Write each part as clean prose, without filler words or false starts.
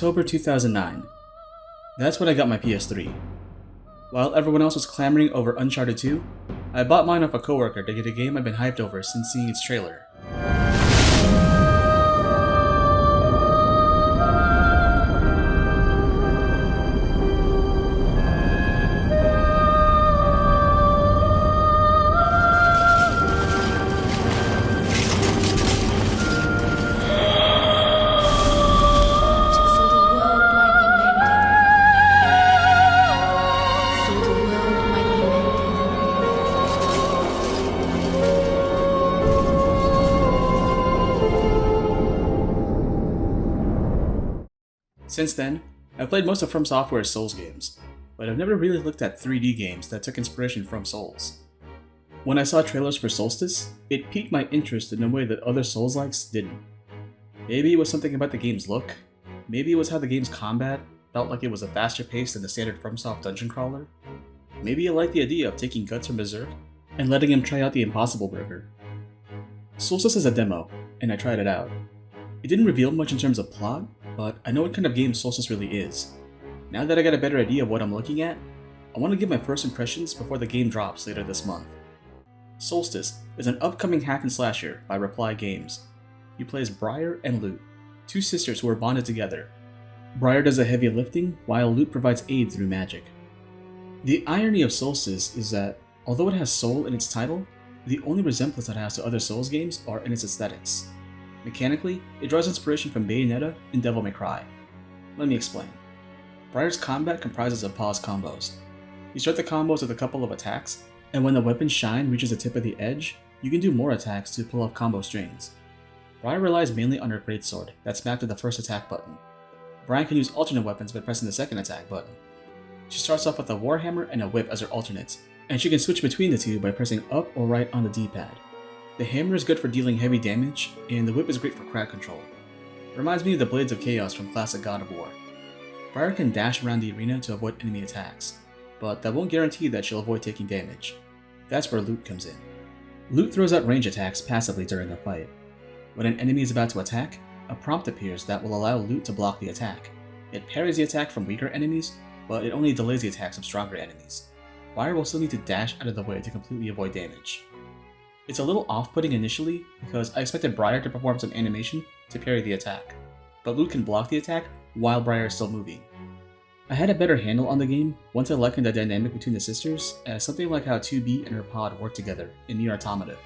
October 2009. That's when I got my PS3. While everyone else was clamoring over Uncharted 2, I bought mine off a coworker to get a game I've been hyped over since seeing its trailer. Since then, I've played most of From Software's Souls games, but I've never really looked at 3D games that took inspiration from Souls. When I saw trailers for Soulstice, it piqued my interest in a way that other Souls-likes didn't. Maybe it was something about the game's look, maybe it was how the game's combat felt like it was a faster pace than the standard FromSoft dungeon crawler, maybe I liked the idea of taking Guts from Berserk and letting him try out the Impossible Burger. Soulstice is a demo, and I tried it out. It didn't reveal much in terms of plot, but I know what kind of game Soulstice really is. Now that I got a better idea of what I'm looking at, I want to give my first impressions before the game drops later this month. Soulstice is an upcoming hack and slasher by Reply Games. You play as Briar and Lute, two sisters who are bonded together. Briar does the heavy lifting, while Lute provides aid through magic. The irony of Soulstice is that, although it has soul in its title, the only resemblance it has to other Souls games are in its aesthetics. Mechanically, it draws inspiration from Bayonetta and Devil May Cry. Let me explain. Briar's combat comprises of pause combos. You start the combos with a couple of attacks, and when the weapon's shine reaches the tip of the edge, you can do more attacks to pull off combo strings. Briar relies mainly on her greatsword that's smacked with the first attack button. Briar can use alternate weapons by pressing the second attack button. She starts off with a warhammer and a whip as her alternates, and she can switch between the two by pressing up or right on the D-pad. The hammer is good for dealing heavy damage, and the whip is great for crowd control. Reminds me of the Blades of Chaos from classic God of War. Briar can dash around the arena to avoid enemy attacks, but that won't guarantee that she'll avoid taking damage. That's where Lute comes in. Lute throws out range attacks passively during a fight. When an enemy is about to attack, a prompt appears that will allow Lute to block the attack. It parries the attack from weaker enemies, but it only delays the attacks of stronger enemies. Briar will still need to dash out of the way to completely avoid damage. It's a little off-putting initially because I expected Briar to perform some animation to parry the attack, but Lute can block the attack while Briar is still moving. I had a better handle on the game once I likened the dynamic between the sisters as something like how 2B and her pod work together in Nier Automata.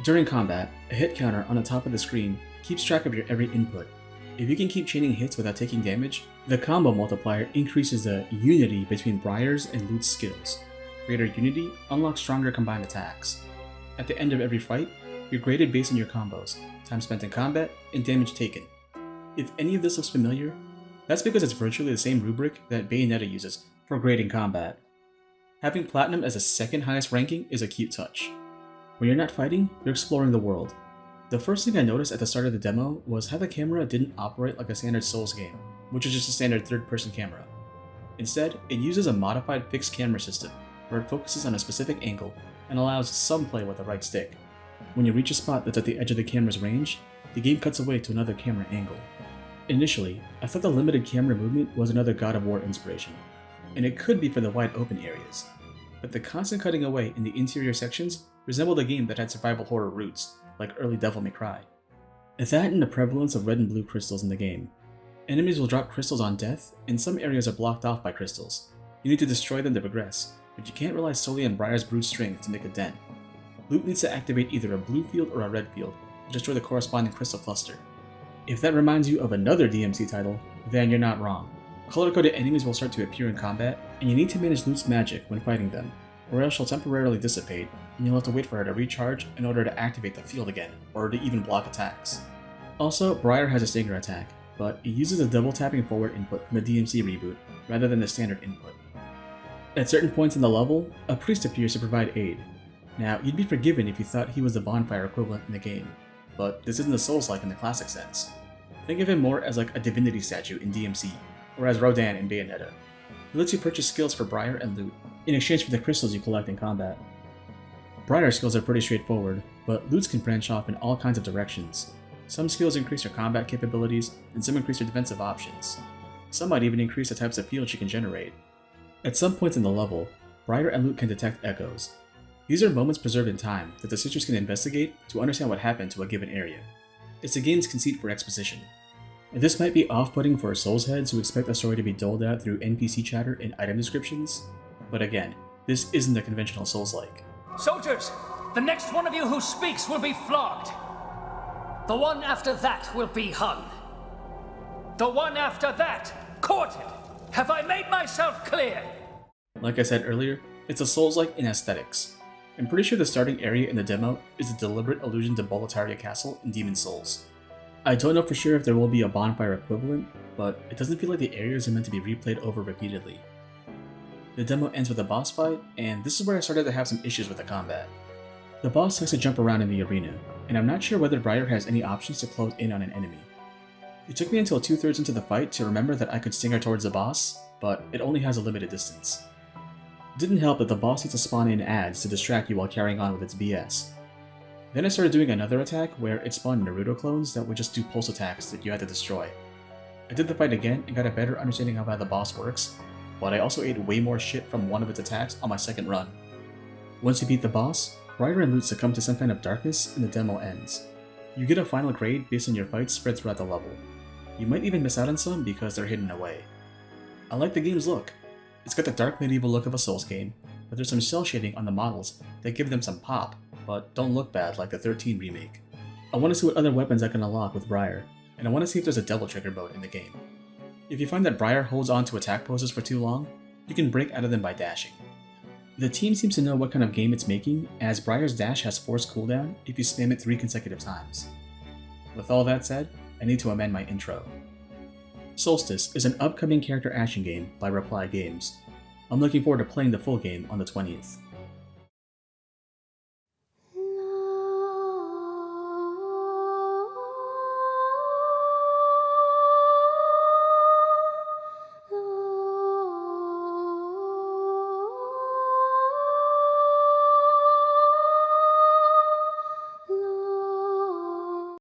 During combat, a hit counter on the top of the screen keeps track of your every input. If you can keep chaining hits without taking damage, the combo multiplier increases the unity between Briar's and Lute's skills. Greater unity unlocks stronger combined attacks. At the end of every fight, you're graded based on your combos, time spent in combat, and damage taken. If any of this looks familiar, that's because it's virtually the same rubric that Bayonetta uses for grading combat. Having Platinum as the second highest ranking is a cute touch. When you're not fighting, you're exploring the world. The first thing I noticed at the start of the demo was how the camera didn't operate like a standard Souls game, which is just a standard third-person camera. Instead, it uses a modified fixed camera system, where it focuses on a specific angle and allows some play with the right stick. When you reach a spot that's at the edge of the camera's range, the game cuts away to another camera angle. Initially, I thought the limited camera movement was another God of War inspiration, and it could be for the wide open areas, but the constant cutting away in the interior sections resembled a game that had survival horror roots, like early Devil May Cry. That and the prevalence of red and blue crystals in the game. Enemies will drop crystals on death, and some areas are blocked off by crystals. You need to destroy them to progress, but you can't rely solely on Briar's brute strength to make a dent. Lute needs to activate either a blue field or a red field to destroy the corresponding crystal cluster. If that reminds you of another DMC title, then you're not wrong. Color-coded enemies will start to appear in combat, and you need to manage Lute's magic when fighting them, or else she'll temporarily dissipate, and you'll have to wait for her to recharge in order to activate the field again, or to even block attacks. Also, Briar has a stinger attack, but it uses a double tapping forward input from the DMC reboot, rather than the standard input. At certain points in the level, a priest appears to provide aid. Now, you'd be forgiven if you thought he was the bonfire equivalent in the game, but this isn't the Souls-like in the classic sense. Think of him more as like a divinity statue in DMC, or as Rodan in Bayonetta. He lets you purchase skills for Briar and Lute, in exchange for the crystals you collect in combat. Briar's skills are pretty straightforward, but Lute's can branch off in all kinds of directions. Some skills increase your combat capabilities, and some increase your defensive options. Some might even increase the types of fields you can generate. At some points in the level, Briar and Lute can detect echoes. These are moments preserved in time that the sisters can investigate to understand what happened to a given area. It's the game's conceit for exposition. And this might be off-putting for Souls heads who expect a story to be doled out through NPC chatter and item descriptions, but again, this isn't the conventional Souls-like. Soldiers, the next one of you who speaks will be flogged. The one after that will be hung. The one after that, quartered. Have I made myself clear? Like I said earlier, it's a Souls-like in aesthetics. I'm pretty sure the starting area in the demo is a deliberate allusion to Boletaria Castle in Demon Souls. I don't know for sure if there will be a bonfire equivalent, but it doesn't feel like the areas are meant to be replayed over repeatedly. The demo ends with a boss fight, and this is where I started to have some issues with the combat. The boss likes to jump around in the arena, and I'm not sure whether Briar has any options to close in on an enemy. It took me until 2/3 into the fight to remember that I could stinger towards the boss, but it only has a limited distance. It didn't help that the boss needs to spawn in ads to distract you while carrying on with its BS. Then I started doing another attack where it spawned Naruto clones that would just do pulse attacks that you had to destroy. I did the fight again and got a better understanding of how the boss works, but I also ate way more shit from one of its attacks on my second run. Once you beat the boss, Briar and Lute succumb to some kind of darkness and the demo ends. You get a final grade based on your fights spread throughout the level. You might even miss out on some because they're hidden away. I like the game's look. It's got the dark medieval look of a Souls game, but there's some cel shading on the models that give them some pop, but don't look bad like the 13 remake. I want to see what other weapons I can unlock with Briar, and I want to see if there's a double trigger mode in the game. If you find that Briar holds on to attack poses for too long, you can break out of them by dashing. The team seems to know what kind of game it's making, as Briar's dash has forced cooldown if you spam it 3 consecutive times. With all that said, I need to amend my intro. Soulstice is an upcoming character action game by Reply Games. I'm looking forward to playing the full game on the 20th.